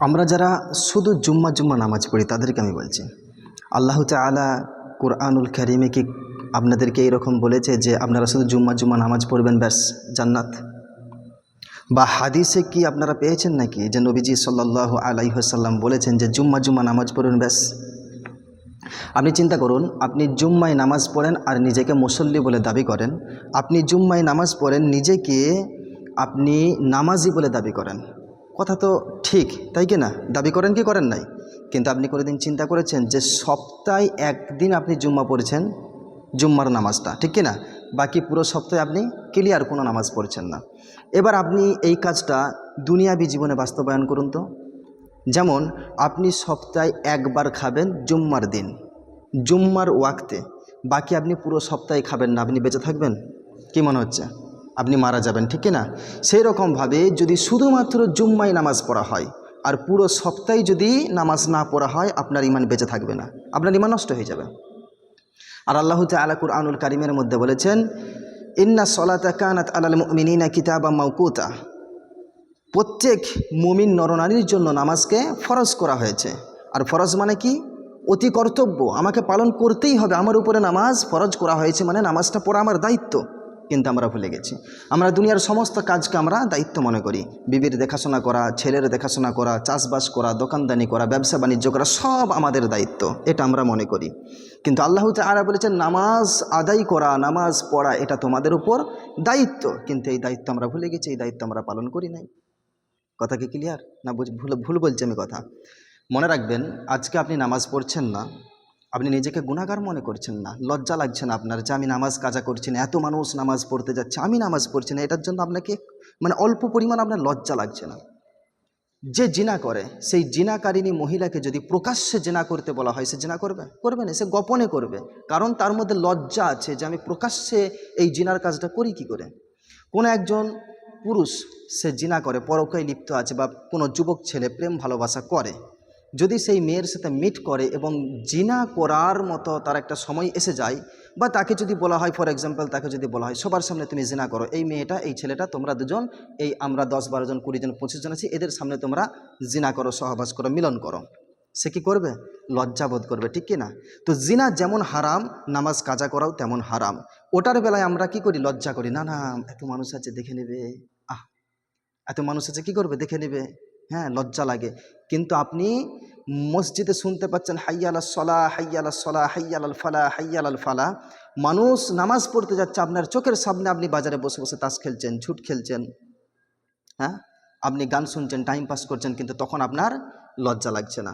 আমরা যারা শুধু জুম্মা জুম্মা নামাজ পড়ি তাদেরকে আমি বলছি, আল্লাহ তাআলা কুরআনুল কারীমে কি আপনাদেরকে এইরকম বলেছে যে আপনারা শুধু জুম্মা জুম্মা নামাজ পড়বেন ব্যাস জান্নাত? বা হাদিসে কি আপনারা পেয়েছেন নাকি যে নবীজি সাল্লাল্লাহু আলাইহি ওয়াসাল্লাম বলেছেন যে জুম্মা জুম্মা নামাজ পড়ুন ব্যাস? আপনি চিন্তা করুন, আপনি জুম্মায় নামাজ পড়েন আর নিজেকে মুসল্লি বলে দাবি করেন। আপনি জুম্মায় নামাজ পড়েন, নিজেকে আপনি নামাজি বলে দাবি করেন। কথা তো ঠিক, তাই কি না? দাবি করেন কি করেন নাই? কিন্তু আপনি কোনোদিন চিন্তা করেছেন যে সপ্তাহে একদিন আপনি জুম্মা পড়েছেন, জুম্মার নামাজটা, ঠিক কি না? বাকি পুরো সপ্তাহে আপনি ক্লিয়ার কোনো নামাজ পড়ছেন না। এবার আপনি এই কাজটা দুনিয়াবি জীবনে বাস্তবায়ন করুন তো। যেমন আপনি সপ্তাহে একবার খাবেন জুম্মার দিন, জুম্মার ওয়াক্তে, বাকি আপনি পুরো সপ্তাহে খাবেন না, আপনি বেঁচে থাকবেন? কি মনে হচ্ছে? আপনি মারা যাবেন, ঠিক কি না? সেই রকমভাবে যদি শুধুমাত্র জুম্মায় নামাজ পড়া হয় আর পুরো সপ্তাহে যদি নামাজ না পড়া হয়, আপনার ঈমান বেঁচে থাকবে না, আপনার ঈমান নষ্ট হয়ে যাবে। আর আল্লাহ তাআলা কুরআনুল কারীমের মধ্যে বলেছেন, ইন্না সলাতা কানাত আলাল মুমিনিনা কিতাবাম মাওকুতা। প্রত্যেক মুমিন নরনারীর জন্য নামাজকে ফরজ করা হয়েছে। আর ফরজ মানে কি? অতি কর্তব্য, আমাকে পালন করতেই হবে, আমার উপরে নামাজ ফরজ করা হয়েছে, মানে নামাজটা পড়া আমার দায়িত্ব। কিন্তু আমরা ভুলে গেছি, আমরা দুনিয়ার সমস্ত কাজকে আমরা দায়িত্ব মনে করি। বিবির দেখাশোনা করা, ছেলের দেখাশোনা করা, চাষবাস করা, দোকানদানি করা, ব্যবসা বাণিজ্য করা, সব আমাদের দায়িত্ব, এটা আমরা মনে করি। কিন্তু আল্লাহ তাআলা বলেছেন নামাজ আদায় করা, নামাজ পড়া এটা তোমাদের উপর দায়িত্ব। কিন্তু এই দায়িত্ব আমরা ভুলে গেছি, এই দায়িত্ব আমরা পালন করি নাই। কথা কি ক্লিয়ার না? ভুল ভুল বলছি আমি কথা? মনে রাখবেন, আজকে আপনি নামাজ পড়ছেন না, আপনি নিজেকে গুনাহগার মনে করছেন না, লজ্জা লাগছে না আপনার যে আমি নামাজ কাজা করছি না, এত মানুষ নামাজ পড়তে যাচ্ছে, আমি নামাজ পড়ছি না, এটার জন্য আপনাকে মানে অল্প পরিমাণ আপনার লজ্জা লাগছে না? যে জিনা করে, সেই জিনাকারিনী মহিলাকে যদি প্রকাশ্যে জিনা করতে বলা হয়, সে জিনা করবে? করবে না, সে গোপনে করবে। কারণ তার মধ্যে লজ্জা আছে যে আমি প্রকাশ্যে এই জিনার কাজটা করি কি করে। কোনো একজন পুরুষ সে জিনা করে, পরকীয়ায় লিপ্ত আছে, বা কোনো যুবক ছেলে প্রেম ভালোবাসা করে, যদি সেই মেয়ের সাথে মিট করে এবং জিনা করার মতো তার একটা সময় এসে যায়, বা তাকে যদি বলা হয়, ফর এক্সাম্পল তাকে যদি বলা হয় সবার সামনে তুমি জিনা করো, এই মেয়েটা এই ছেলেটা তোমরা দুজন, এই আমরা 10-12 জন 20 জন 25 জন আছি, এদের সামনে তোমরা জিনা করো, সহবাস করো, মিলন করো, সে কি করবে? লজ্জাবোধ করবে, ঠিক কি না? তো জিনা যেমন হারাম, নামাজ কাজা করাও তেমন হারাম। ওটার বেলায় আমরা কি করি? লজ্জা করি, না না এত মানুষ আছে দেখে নেবে, আহ এত মানুষ আছে কি করবে, দেখে নেবে, হ্যাঁ লজ্জা লাগে। কিন্তু আপনি মসজিদে শুনতে পাচ্ছেন হাইয়া আলাস সালাহ, হাইয়া আলাস সালাহ, হাইয়া আলাল ফালাহ, হাইয়া আলাল ফালাহ, মানুষ নামাজ পড়তে যাচ্ছে, আপনার চোখের সামনে আপনি বাজারে বসে বসে তাস খেলছেন, ছুট খেলছেন, হ্যাঁ আপনি গান শুনছেন, টাইম পাস করছেন, কিন্তু তখন আপনার লজ্জা লাগছে না।